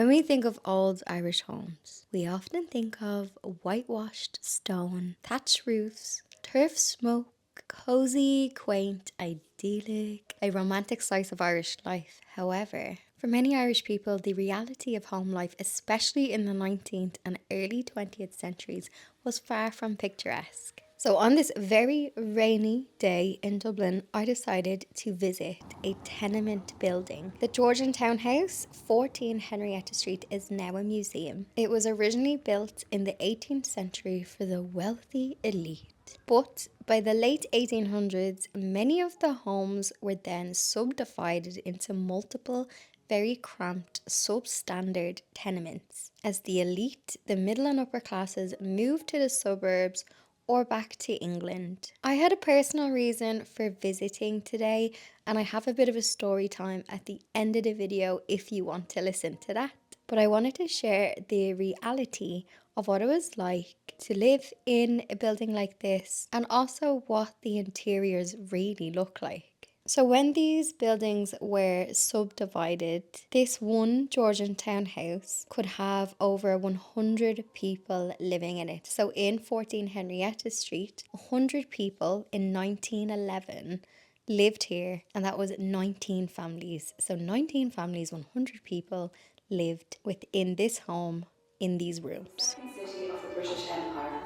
When we think of old Irish homes, we often think of whitewashed stone, thatched roofs, turf smoke, cozy, quaint, idyllic, a romantic slice of Irish life. However, for many Irish people, the reality of home life, especially in the 19th and early 20th centuries, was far from picturesque. So on this very rainy day in Dublin, I decided to visit a tenement building. The Georgian townhouse, 14 Henrietta Street, is now a museum. It was originally built in the 18th century for the wealthy elite. But by the late 1800s, many of the homes were then subdivided into multiple very cramped, substandard tenements. As the elite, the middle and upper classes moved to the suburbs or back to England. I had a personal reason for visiting today, and I have a bit of a story time at the end of the video if you want to listen to that. But I wanted to share the reality of what it was like to live in a building like this, and also what the interiors really look like. So when these buildings were subdivided, this one Georgian townhouse could have over 100 people living in it. So in 14 Henrietta Street, 100 people in 1911 lived here, and that was 19 families. So 19 families, 100 people lived within this home in these rooms. City of the British Empire,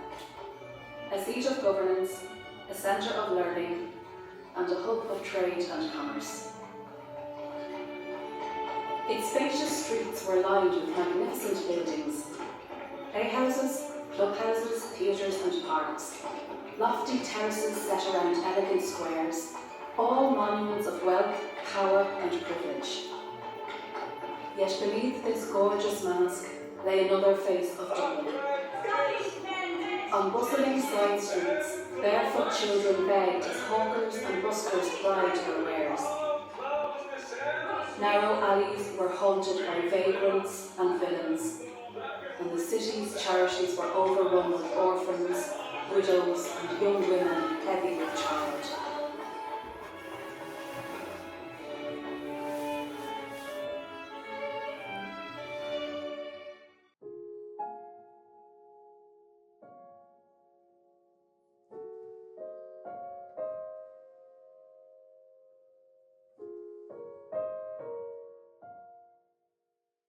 a seat of governance, a centre of learning, and a hub of trade and commerce. Its spacious streets were lined with magnificent buildings, playhouses, clubhouses, theatres and parks, lofty terraces set around elegant squares, all monuments of wealth, power and privilege. Yet beneath this gorgeous mask lay another face of Dublin. On bustling side streets, barefoot children begged as hawkers and buskers plied their wares. Narrow alleys were haunted by vagrants and villains, and the city's charities were overrun with orphans, widows and young women heavy with child.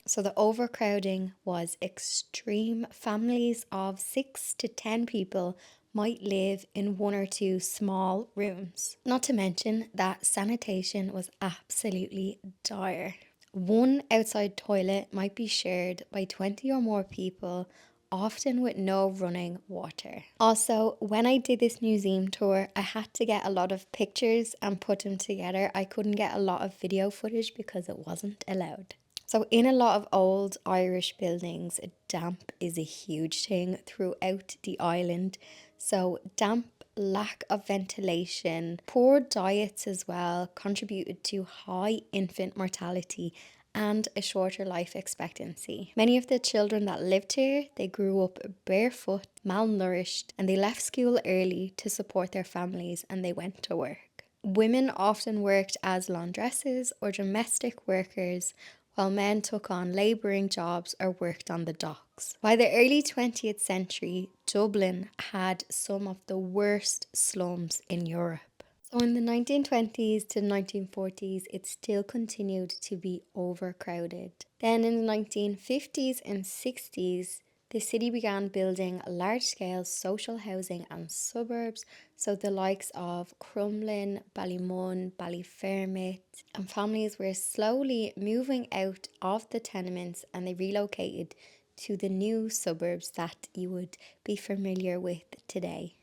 So the overcrowding was extreme. Families of 6 to 10 people might live in one or two small rooms. Not to mention that sanitation was absolutely dire. One outside toilet might be shared by 20 or more people, often with no running water. Also, when I did this museum tour, I had to get a lot of pictures and put them together. I couldn't get a lot of video footage because it wasn't allowed. So in a lot of old Irish buildings, damp is a huge thing throughout the island. So damp, lack of ventilation, poor diets as well contributed to high infant mortality and a shorter life expectancy. Many of the children that lived here, they grew up barefoot, malnourished, and they left school early to support their families, and they went to work. Women often worked as laundresses or domestic workers, while men took on labouring jobs or worked on the docks. By the early 20th century, Dublin had some of the worst slums in Europe. So in the 1920s to 1940s, it still continued to be overcrowded. Then in the 1950s and 60s, the city began building large-scale social housing and suburbs, so the likes of Crumlin, Ballymun, Ballyfermot, and families were slowly moving out of the tenements, and they relocated to the new suburbs that you would be familiar with today.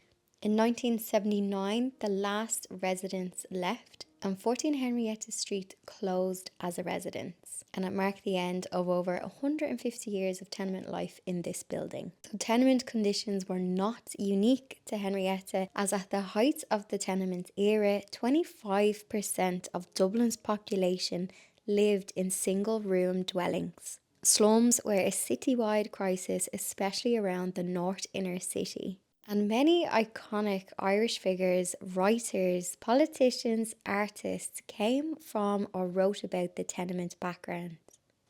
In 1979, the last residents left, and 14 Henrietta Street closed as a residence, and it marked the end of over 150 years of tenement life in this building. So tenement conditions were not unique to Henrietta, as at the height of the tenement era, 25% of Dublin's population lived in single-room dwellings. Slums were a citywide crisis, especially around the north inner city. And many iconic Irish figures, writers, politicians, artists came from or wrote about the tenement background.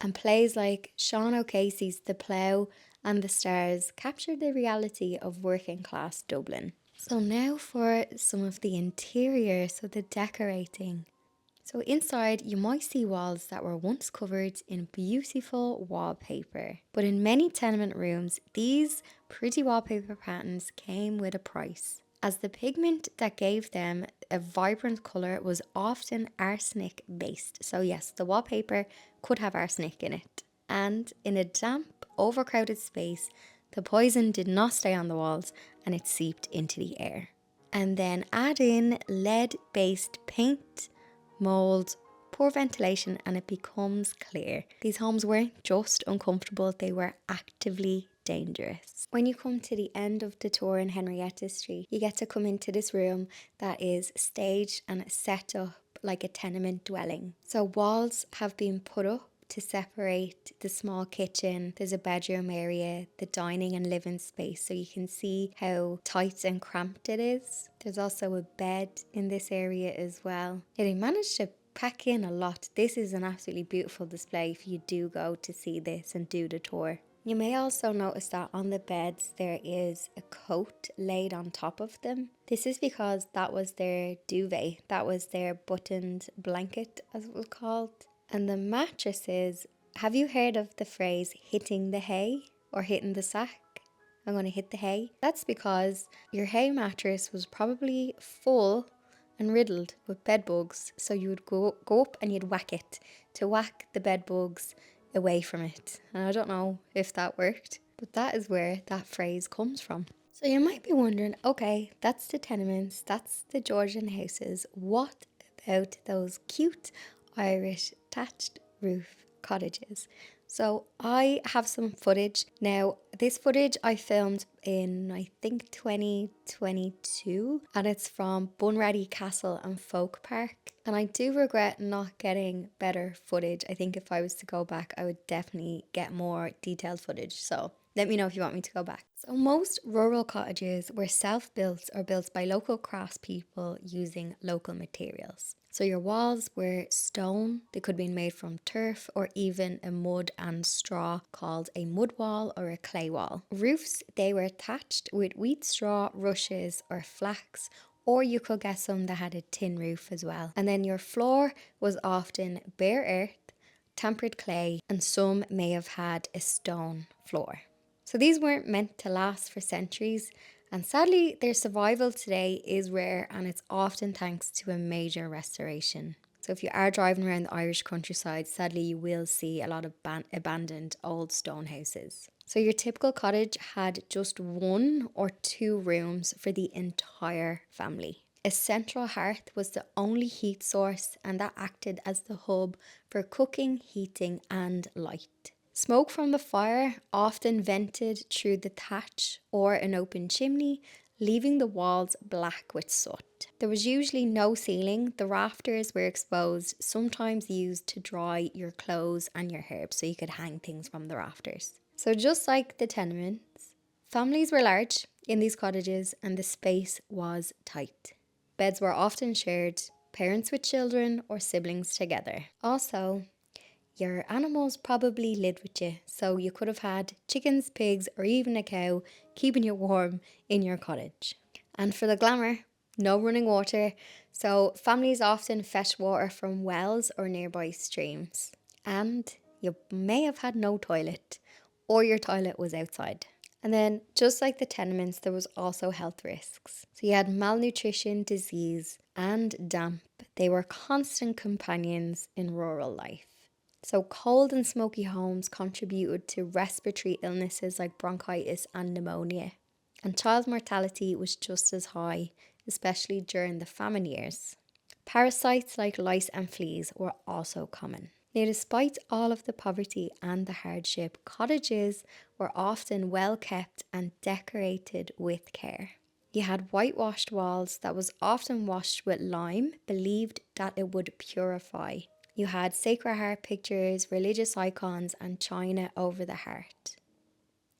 And plays like Sean O'Casey's The Plough and The Stars captured the reality of working class Dublin. So now for some of the interior, so the decorating. So inside you might see walls that were once covered in beautiful wallpaper. But in many tenement rooms, these pretty wallpaper patterns came with a price, as the pigment that gave them a vibrant colour was often arsenic based. So yes, the wallpaper could have arsenic in it. And in a damp, overcrowded space, the poison did not stay on the walls and it seeped into the air. And then add in lead-based paint, mould, poor ventilation, and it becomes clear. These homes weren't just uncomfortable, they were actively dangerous. When you come to the end of the tour in Henrietta Street, you get to come into this room that is staged and set up like a tenement dwelling. So walls have been put up to separate the small kitchen. There's a bedroom area, the dining and living space, so you can see how tight and cramped it is. There's also a bed in this area as well. Yeah, they managed to pack in a lot. This is an absolutely beautiful display if you do go to see this and do the tour. You may also notice that on the beds there is a coat laid on top of them. This is because that was their duvet, that was their buttoned blanket as it was called. And the mattresses, have you heard of the phrase hitting the hay or hitting the sack? I'm going to hit the hay. That's because your hay mattress was probably full and riddled with bed bugs. So you would go up and you'd whack it to whack the bed bugs away from it. And I don't know if that worked, but that is where that phrase comes from. So you might be wondering, okay, that's the tenements, that's the Georgian houses. What about those cute Irish thatched roof cottages? So I have some footage. Now, this footage I filmed in, I think, 2022, and it's from Bunratty Castle and Folk Park. And I do regret not getting better footage. I think if I was to go back, I would definitely get more detailed footage. So let me know if you want me to go back. So most rural cottages were self-built or built by local craftspeople using local materials. So your walls were stone, they could be made from turf or even a mud and straw called a mud wall or a clay wall. Roofs, they were thatched with wheat straw, rushes or flax, or you could get some that had a tin roof as well. And then your floor was often bare earth, tempered clay, and some may have had a stone floor. So these weren't meant to last for centuries, and sadly their survival today is rare, and it's often thanks to a major restoration. So if you are driving around the Irish countryside, sadly you will see a lot of abandoned old stone houses. So your typical cottage had just 1 or 2 rooms for the entire family. A central hearth was the only heat source, and that acted as the hub for cooking, heating and light. Smoke from the fire often vented through the thatch or an open chimney, leaving the walls black with soot. There was usually no ceiling. The rafters were exposed, sometimes used to dry your clothes and your herbs, so you could hang things from the rafters. So just like the tenements, families were large in these cottages and the space was tight. Beds were often shared, parents with children or siblings together. Also, your animals probably lived with you, so you could have had chickens, pigs, or even a cow keeping you warm in your cottage. And for the glamour, no running water, so families often fetched water from wells or nearby streams. And you may have had no toilet, or your toilet was outside. And then, just like the tenements, there was also health risks. So you had malnutrition, disease, and damp. They were constant companions in rural life. So cold and smoky homes contributed to respiratory illnesses like bronchitis and pneumonia. And child mortality was just as high, especially during the famine years. Parasites like lice and fleas were also common. Now, despite all of the poverty and the hardship, cottages were often well kept and decorated with care. You had whitewashed walls that was often washed with lime, believed that it would purify. You had Sacred Heart pictures, religious icons, and china over the heart.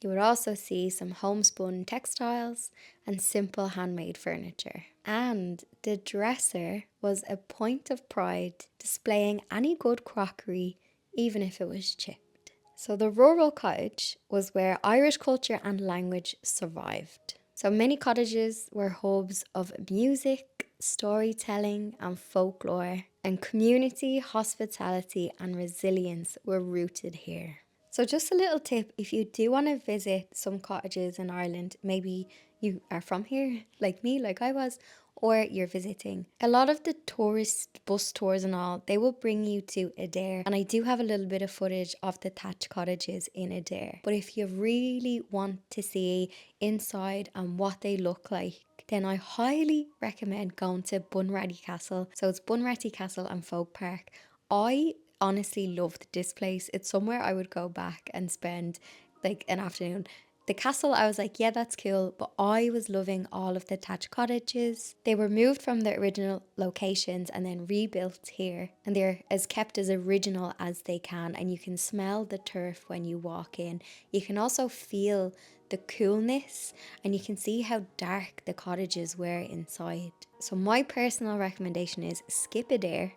You would also see some homespun textiles and simple handmade furniture. And the dresser was a point of pride, displaying any good crockery even if it was chipped. So the rural cottage was where Irish culture and language survived. So many cottages were hubs of music, storytelling and folklore, and community, hospitality and resilience were rooted here. So just a little tip, if you do want to visit some cottages in Ireland, maybe you are from here, like me, like I was, or you're visiting. A lot of the tourist bus tours and all, they will bring you to Adair. And I do have a little bit of footage of the thatched cottages in Adair. But if you really want to see inside and what they look like, then I highly recommend going to Bunratty Castle. So it's Bunratty Castle and Folk Park. I honestly loved this place. It's somewhere I would go back and spend like an afternoon. The castle, I was like, yeah, that's cool, but I was loving all of the thatched cottages. They were moved from their original locations and then rebuilt here, and they're as kept as original as they can, and you can smell the turf when you walk in. You can also feel the coolness, and you can see how dark the cottages were inside. So my personal recommendation is skip a dare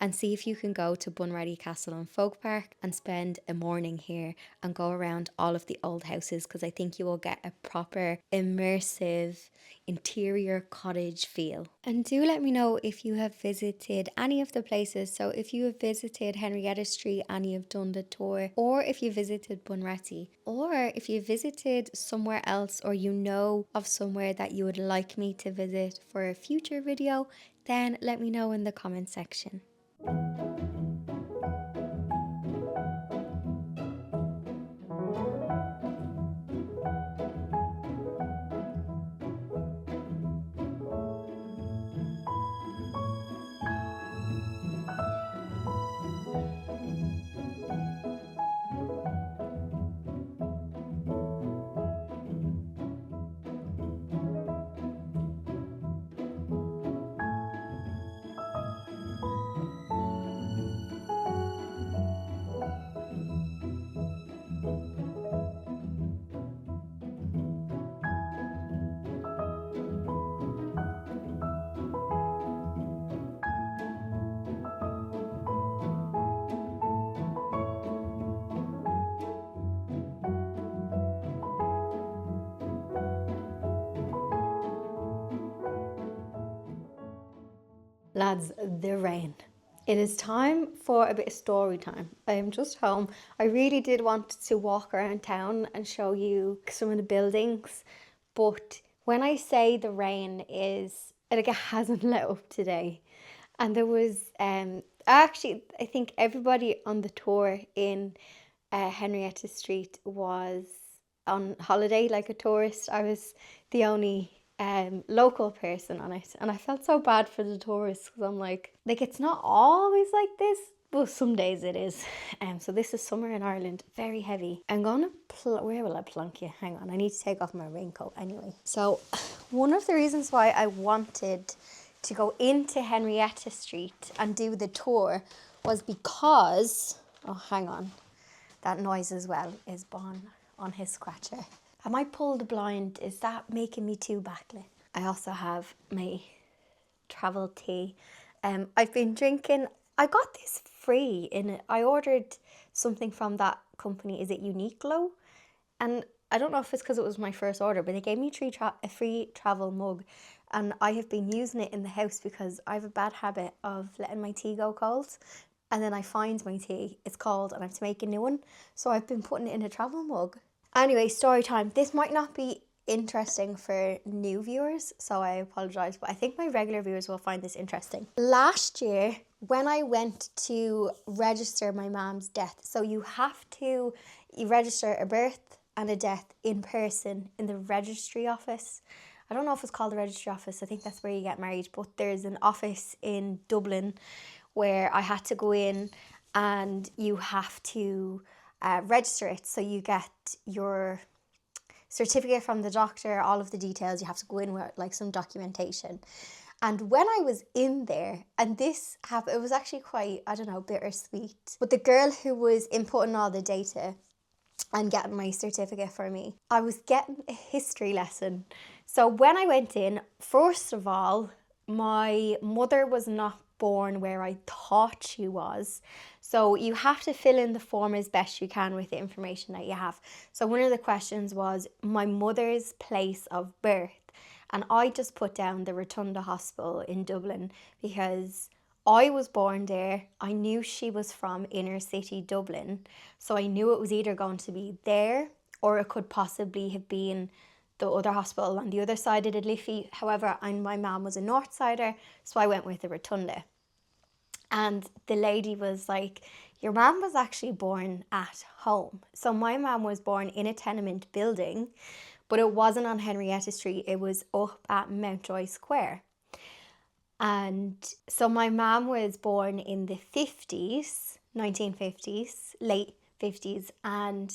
and see if you can go to Bunratty Castle and Folk Park and spend a morning here and go around all of the old houses, because I think you will get a proper immersive interior cottage feel. And do let me know if you have visited any of the places. So if you have visited Henrietta Street and you've done the tour, or if you visited Bunratty, or if you visited somewhere else, or you know of somewhere that you would like me to visit for a future video, then let me know in the comment section. Lads, the rain. It is time for a bit of story time. I am just home. I really did want to walk around town and show you some of the buildings, but when I say the rain is, like, it hasn't let up today. And there was, actually, I think everybody on the tour in Henrietta Street was on holiday like a tourist. I was the only local person on it, and I felt so bad for the tourists, because I'm like it's not always like this, but some days it is. So this is summer in Ireland, very heavy. I'm gonna where will I plonk you? Hang on, I need to take off my raincoat anyway. So one of the reasons why I wanted to go into Henrietta Street and do the tour was because, oh hang on, that noise as well is Bon on his scratcher. I might pull the blind. Is that making me too backlit? I also have my travel tea. I've been drinking, I got this free in it. I ordered something from that company, is it Uniqlo? And I don't know if it's because it was my first order, but they gave me a free travel mug. And I have been using it in the house because I have a bad habit of letting my tea go cold. And then I find my tea, it's cold, and I have to make a new one. So I've been putting it in a travel mug. Anyway, story time. This might not be interesting for new viewers, so I apologise, but I think my regular viewers will find this interesting. Last year, when I went to register my mom's death, so you register a birth and a death in person in the registry office. I don't know if it's called the registry office, I think that's where you get married, but there's an office in Dublin where I had to go in, and you have to register it. So you get your certificate from the doctor, all of the details. You have to go in with like some documentation. And when I was in there, and this happened, it was actually quite, I don't know, bittersweet. But the girl who was inputting all the data and getting my certificate for me, I was getting a history lesson. So when I went in, first of all, my mother was not born where I thought she was. So you have to fill in the form as best you can with the information that you have. So one of the questions was my mother's place of birth. And I just put down the Rotunda Hospital in Dublin because I was born there. I knew she was from inner city Dublin. So I knew it was either going to be there or it could possibly have been the other hospital on the other side of the Liffey. However, my mum was a North Sider, so I went with the Rotunda. And the lady was like, your mum was actually born at home. So my mum was born in a tenement building, but it wasn't on Henrietta Street. It was up at Mountjoy Square. And so my mum was born in the 50s, 1950s, late 50s. And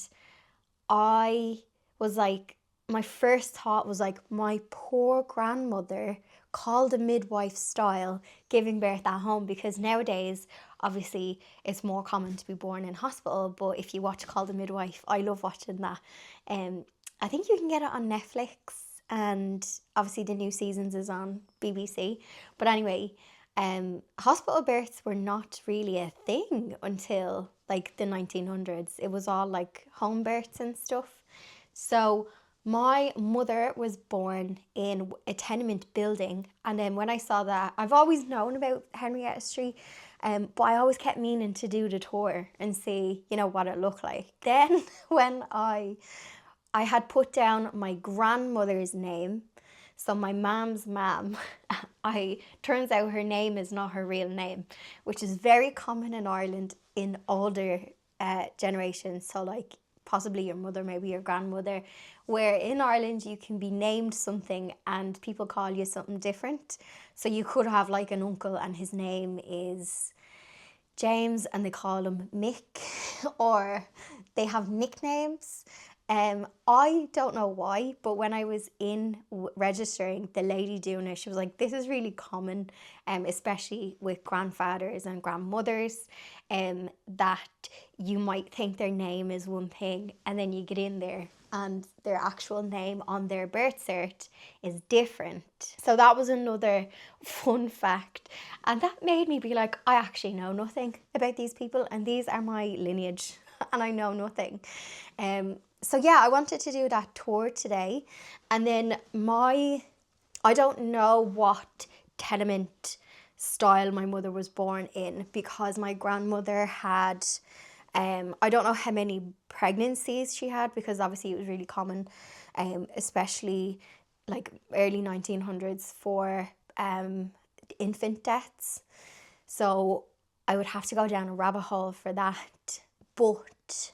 I was like, my first thought was like, my poor grandmother called a midwife style giving birth at home, because nowadays obviously it's more common to be born in hospital. But if you watch Called a Midwife, I love watching that. I think you can get it on Netflix, and obviously the new seasons is on BBC. But anyway, hospital births were not really a thing until like the 1900s. It was all like home births and stuff. So my mother was born in a tenement building, and then when I saw that, I've always known about Henrietta Street, but I always kept meaning to do the tour and see, what it looked like. Then when I had put down my grandmother's name, so my mom's mom, turns out her name is not her real name, which is very common in Ireland in older generations. So like possibly your mother, maybe your grandmother, where in Ireland you can be named something and people call you something different. So you could have like an uncle and his name is James and they call him Mick, or they have nicknames. I don't know why, but when I was in registering, the lady doing it, she was like, this is really common, especially with grandfathers and grandmothers, that you might think their name is one thing and then you get in there and their actual name on their birth cert is different. So that was another fun fact. And that made me be like, I actually know nothing about these people and these are my lineage and I know nothing. So yeah, I wanted to do that tour today. And then I don't know what tenement style my mother was born in, because my grandmother had, I don't know how many pregnancies she had, because obviously it was really common, especially like early 1900s for infant deaths. So I would have to go down a rabbit hole for that. But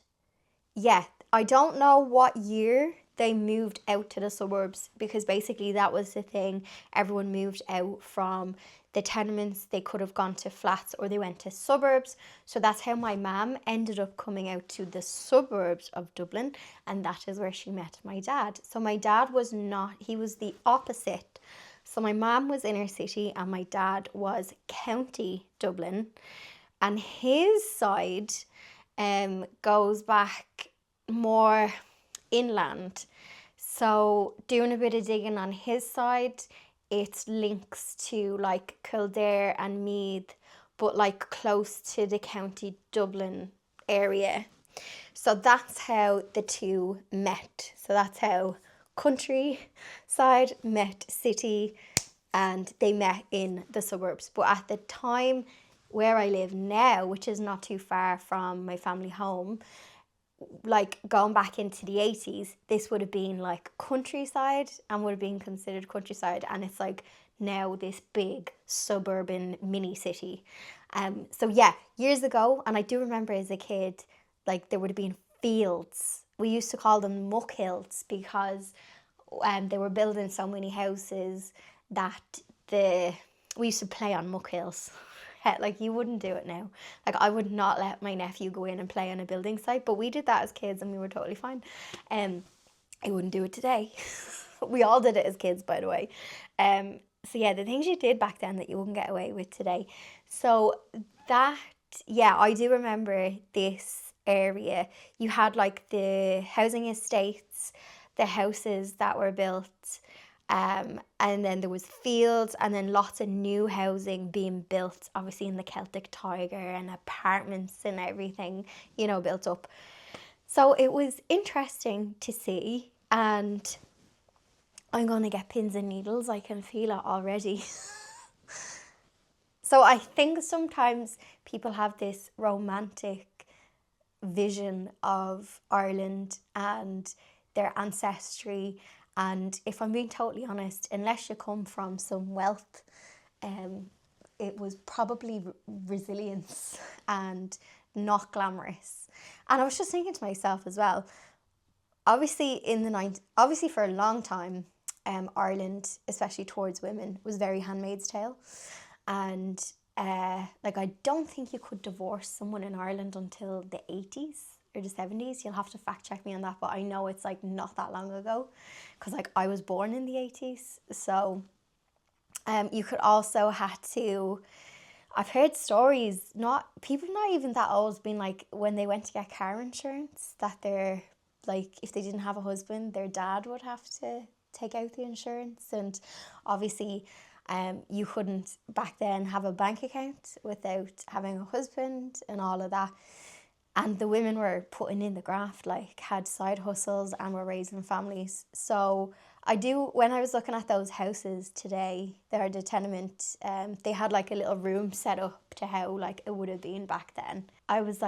yeah, I don't know what year they moved out to the suburbs, because basically that was the thing. Everyone moved out from the tenements. They could have gone to flats or they went to suburbs. So that's how my mum ended up coming out to the suburbs of Dublin, and that is where she met my dad. So my dad was not, he was the opposite. So my mum was inner city and my dad was county Dublin, and his side goes back more inland. So doing a bit of digging on his side, it links to like Kildare and Meath, but like close to the county Dublin area. So that's how the two met. So that's how countryside met city, and they met in the suburbs. But at the time where I live now, which is not too far from my family home, like going back into the 80s, this would have been like countryside and would have been considered countryside, and it's like now this big suburban mini city. So yeah, years ago, and I do remember as a kid, like there would have been fields. We used to call them muck hills because they were building so many houses that we used to play on muck hills. Like you wouldn't do it now. Like I would not let my nephew go in and play on a building site, but we did that as kids and we were totally fine. I wouldn't do it today. We all did it as kids, by the way. So yeah, the things you did back then that you wouldn't get away with today. So that, yeah, I do remember this area. You had like the housing estates, the houses that were built, And then there was fields, and then lots of new housing being built, obviously in the Celtic Tiger, and apartments and everything, built up. So it was interesting to see, and I'm going to get pins and needles. I can feel it already. So I think sometimes people have this romantic vision of Ireland and their ancestry. And if I'm being totally honest, unless you come from some wealth, it was probably resilience and not glamorous. And I was just thinking to myself as well, obviously obviously for a long time, Ireland, especially towards women, was very Handmaid's Tale. And I don't think you could divorce someone in Ireland until the 80s or the 70s. You'll have to fact check me on that, but I know it's not that long ago, because I was born in the 80s. So you could also have to, I've heard stories, people not even that old, being when they went to get car insurance, that they're if they didn't have a husband, their dad would have to take out the insurance. And obviously you couldn't back then have a bank account without having a husband and all of that. And the women were putting in the graft, had side hustles and were raising families. So when I was looking at those houses today, they're the tenement, they had a little room set up to how it would have been back then. I was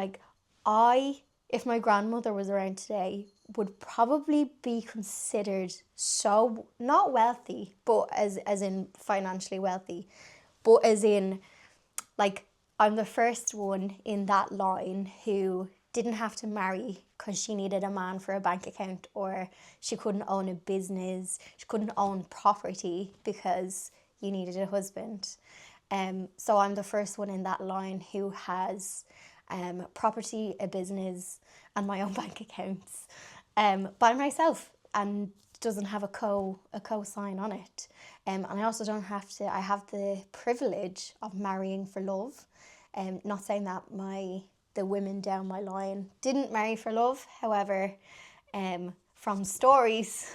if my grandmother was around today, would probably be considered so, not wealthy, but as in financially wealthy, but as in, I'm the first one in that line who didn't have to marry because she needed a man for a bank account, or she couldn't own a business, she couldn't own property because you needed a husband. So I'm the first one in that line who has property, a business, and my own bank accounts by myself, and doesn't have a co-sign on it. And I also don't have to, I have the privilege of marrying for love. Not saying that the women down my line didn't marry for love. However, from stories,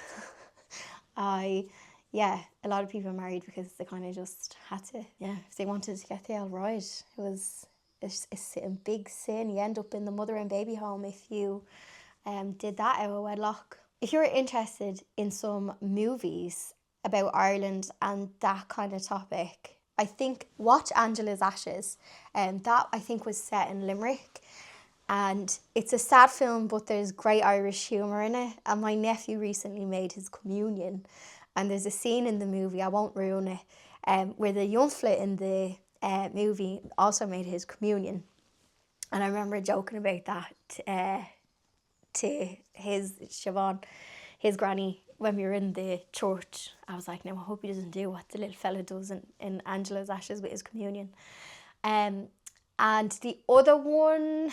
a lot of people married because they kind of just had to, if they wanted to get the old ride. It was a big sin. You end up in the mother and baby home if you did that out of wedlock. If you're interested in some movies about Ireland and that kind of topic, I think watch Angela's Ashes. That I think was set in Limerick, and it's a sad film, but there's great Irish humour in it. And my nephew recently made his communion, and there's a scene in the movie, I won't ruin it, where the young fella in the movie also made his communion. And I remember joking about that to Siobhan, his granny, when we were in the church. I was like, no, I hope he doesn't do what the little fella does in Angela's Ashes with his communion. And the other one,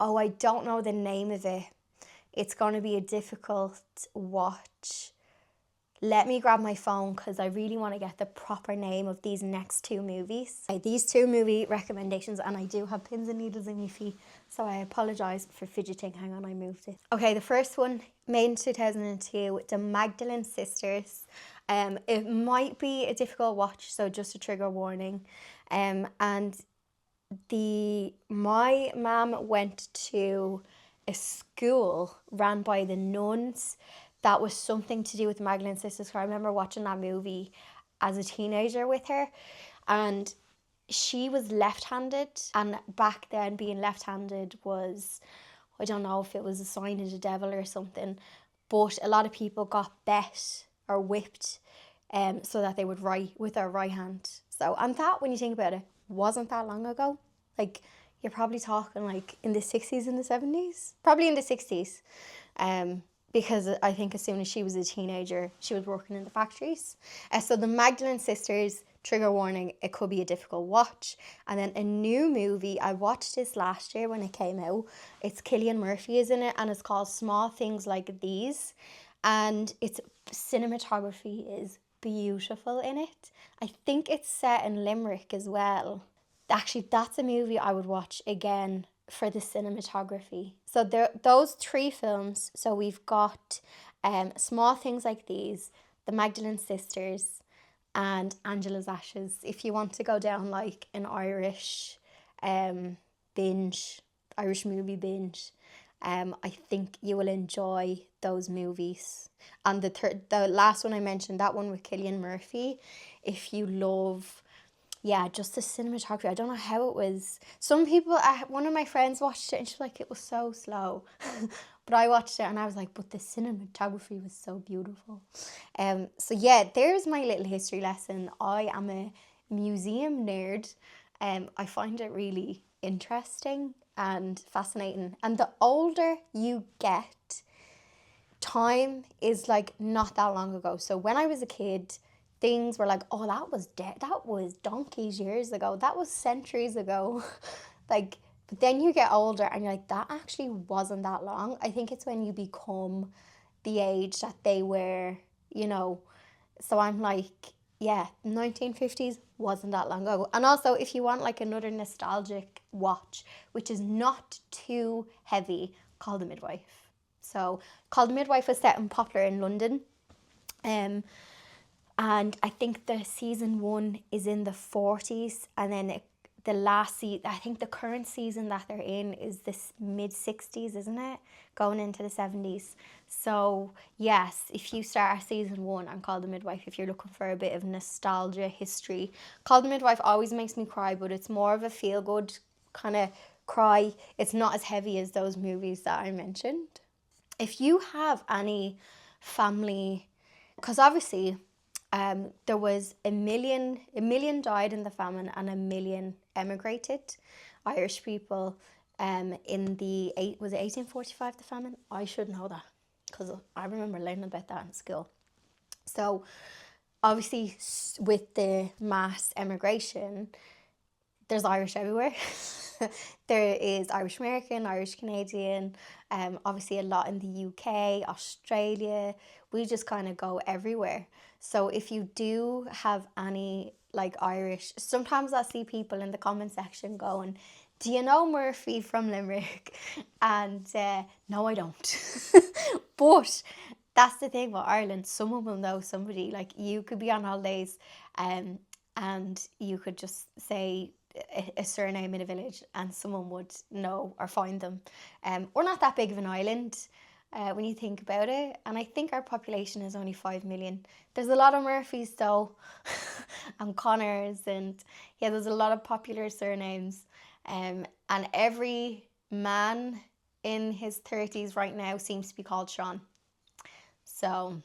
I don't know the name of it. It's going to be a difficult watch. Let me grab my phone because I really want to get the proper name of these next two movies. These two movie recommendations, and I do have pins and needles in my feet, so I apologise for fidgeting. Hang on, I moved it. Okay, the first one, made in 2002, The Magdalene Sisters. It might be a difficult watch, so just a trigger warning. And my mum went to a school ran by the nuns that was something to do with the Magdalene Sisters. I remember watching that movie as a teenager with her, and she was left-handed, and back then being left-handed was, I don't know if it was a sign of the devil or something, but a lot of people got bet or whipped so that they would write with their right hand. So, and that, when you think about it, wasn't that long ago. You're probably talking in the 60s and the 70s, probably in the 60s. Because I think as soon as she was a teenager, she was working in the factories. So the Magdalene Sisters, trigger warning, it could be a difficult watch. And then a new movie, I watched this last year when it came out. It's Cillian Murphy is in it, and it's called Small Things Like These. And its cinematography is beautiful in it. I think it's set in Limerick as well. Actually, that's a movie I would watch again for the cinematography. So those three films. So we've got Small Things Like These, the Magdalene Sisters, and Angela's Ashes. If you want to go down like an Irish binge, Irish movie binge, I think you will enjoy those movies. And the last one I mentioned, that one with Cillian Murphy, if you love, yeah, just the cinematography. I don't know how it was. Some people, one of my friends watched it and she's like, it was so slow. But I watched it and I was like, but the cinematography was so beautiful. So yeah, there's my little history lesson. I am a museum nerd. I find it really interesting and fascinating. And the older you get, time is like not that long ago. So when I was a kid, things were like, oh, that was that was donkeys years ago. That was centuries ago. Like, but then you get older and you're like, that actually wasn't that long. I think it's when you become the age that they were, you know. So I'm like, yeah, 1950s wasn't that long ago. And also, if you want like another nostalgic watch, which is not too heavy, Call the Midwife. So Call the Midwife was set and popular in London. And I think the season 1 is in the 40s, and then the last season, I think the current season that they're in is this mid 60s, isn't it? Going into the 70s. So yes, if you start season 1 and Call the Midwife, if you're looking for a bit of nostalgia history, Call the Midwife always makes me cry, but it's more of a feel good kind of cry. It's not as heavy as those movies that I mentioned. If you have any family, because obviously there was a million died in the famine and a million emigrated. Irish people in the was it 1845 the famine? I should know that because I remember learning about that in school. So obviously with the mass emigration, there's Irish everywhere. There is Irish American, Irish Canadian, obviously a lot in the UK, Australia. We just kind of go everywhere. So if you do have any like Irish, sometimes I see people in the comment section going, do you know Murphy from Limerick? And no, I don't. But that's the thing about Ireland. Someone will know somebody. Like you could be on holidays and you could just say a surname in a village and someone would know or find them. We're not that big of an island when you think about it, and I think our population is only 5 million. There's a lot of Murphys though, and Connors, and yeah, there's a lot of popular surnames, and every man in his 30s right now seems to be called Sean. So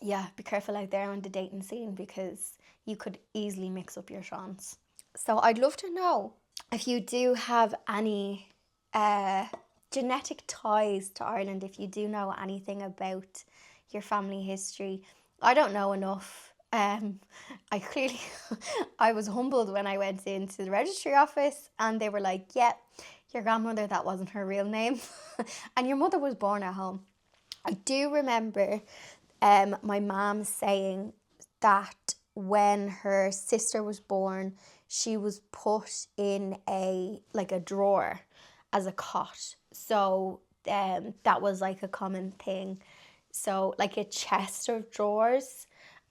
yeah, be careful out there on the dating scene because you could easily mix up your Seans. So I'd love to know if you do have any genetic ties to Ireland, if you do know anything about your family history. I don't know enough. I clearly, I was humbled when I went into the registry office and they were like, yeah, your grandmother, that wasn't her real name. And your mother was born at home. I do remember my mom saying that when her sister was born, she was put in a drawer as a cot. So that was like a common thing. So like a chest of drawers.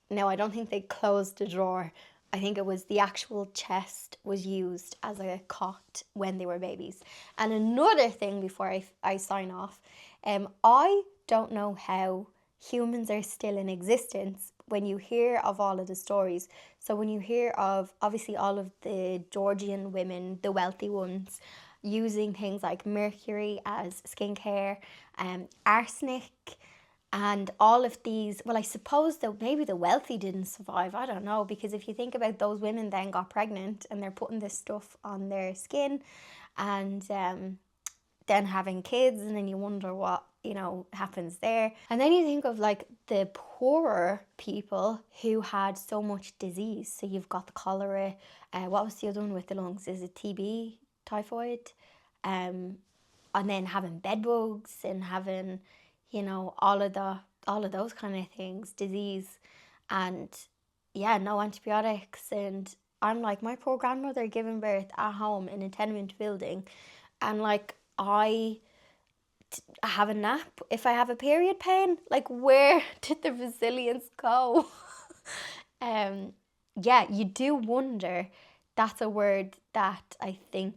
No, I don't think they closed the drawer. I think it was the actual chest was used as a cot when they were babies. And another thing before I sign off, I don't know how humans are still in existence when you hear of all of the stories. So when you hear of obviously all of the Georgian women, the wealthy ones, using things like mercury as skincare, arsenic, and all of these, well, I suppose that maybe the wealthy didn't survive. I don't know, because if you think about those women then got pregnant and they're putting this stuff on their skin and then having kids, and then you wonder what, happens there. And then you think of like the poorer people who had so much disease. So you've got the cholera, what was the other one with the lungs? Is it TB, typhoid? And then having bed bugs and having, all of those kind of things, disease, and yeah, no antibiotics. And I'm like, my poor grandmother giving birth at home in a tenement building, and like I have a nap if I have a period pain. Like, where did the resilience go? Yeah, you do wonder. That's a word that I think,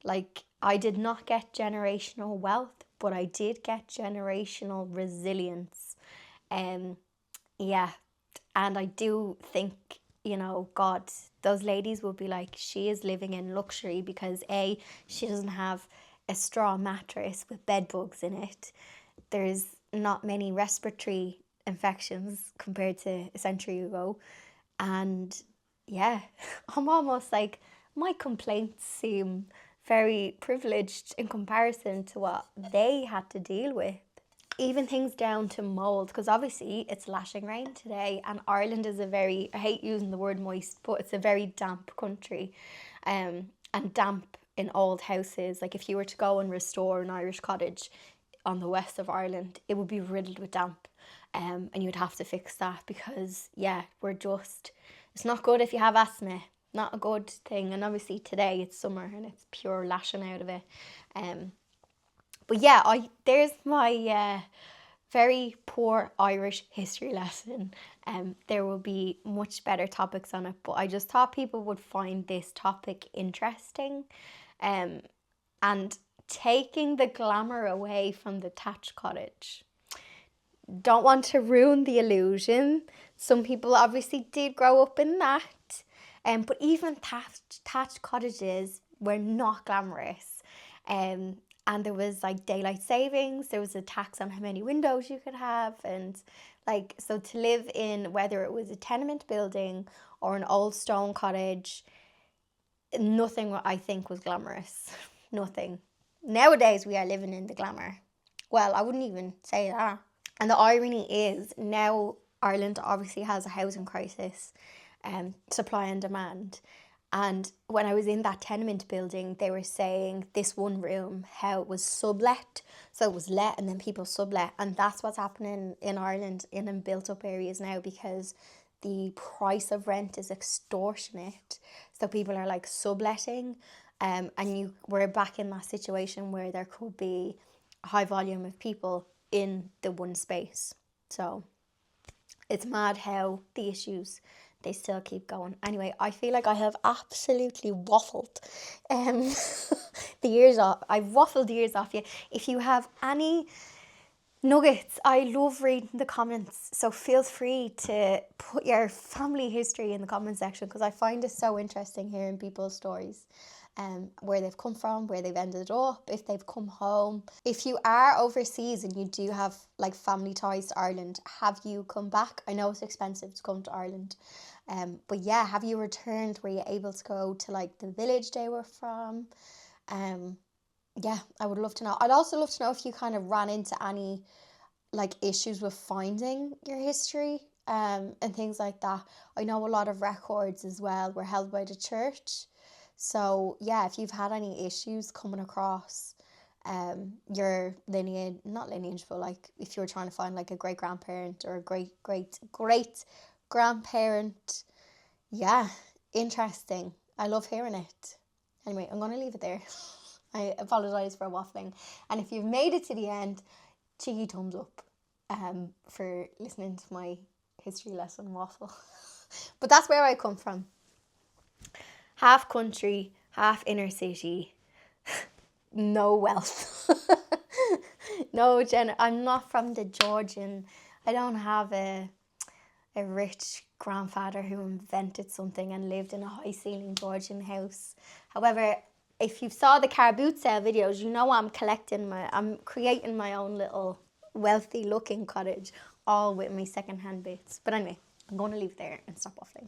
like, I did not get generational wealth, but I did get generational resilience. Yeah, and I do think, God, those ladies will be like, she is living in luxury because A, she doesn't have a straw mattress with bed bugs in it. There's not many respiratory infections compared to a century ago. And yeah, I'm almost like, my complaints seem very privileged in comparison to what they had to deal with. Even things down to mold, because obviously it's lashing rain today, and Ireland is a very, I hate using the word moist, but it's a very damp country. And damp in old houses, like if you were to go and restore an Irish cottage on the west of Ireland, it would be riddled with damp. And you'd have to fix that because, yeah, it's not good if you have asthma. Not a good thing. And obviously today it's summer and it's pure lashing out of it. But yeah, there's my very poor Irish history lesson. There will be much better topics on it, but I just thought people would find this topic interesting. And taking the glamour away from the thatched cottage. Don't want to ruin the illusion. Some people obviously did grow up in that. But even thatched cottages were not glamorous. And there was like daylight savings, there was a tax on how many windows you could have, and like, so to live in, whether it was a tenement building or an old stone cottage, nothing I think was glamorous. Nothing. Nowadays we are living in the glamour. Well, I wouldn't even say that. And the irony is, now Ireland obviously has a housing crisis, supply and demand. And when I was in that tenement building, they were saying this one room, how it was sublet. So it was let and then people sublet. And that's what's happening in Ireland in built up areas now, because the price of rent is extortionate. So people are like subletting. And we're back in that situation where there could be a high volume of people in the one space. So it's mad how the issues, they still keep going. Anyway, I feel like I have absolutely waffled the ears off. I've waffled the ears off you. If you have any nuggets, I love reading the comments. So feel free to put your family history in the comment section, because I find it so interesting hearing people's stories. Where they've come from, where they've ended up, if they've come home. If you are overseas and you do have like family ties to Ireland, have you come back? I know it's expensive to come to Ireland, but yeah, have you returned? Were you able to go to like the village they were from? Yeah, I would love to know. I'd also love to know if you kind of ran into any like issues with finding your history, and things like that. I know a lot of records as well were held by the church. So yeah, if you've had any issues coming across your lineage, not lineage, but like if you're trying to find like a great grandparent or a great grandparent, yeah, interesting. I love hearing it. Anyway, I'm gonna leave it there. I apologise for waffling, and if you've made it to the end, cheeky thumbs up for listening to my history lesson waffle. But that's where I come from. Half country, half inner city, no wealth. No, I'm not from the Georgian. I don't have a rich grandfather who invented something and lived in a high ceiling Georgian house. However, if you saw the car boot sale videos, you know I'm creating my own little wealthy looking cottage, all with my second hand bits. But anyway, I'm going to leave there and stop waffling.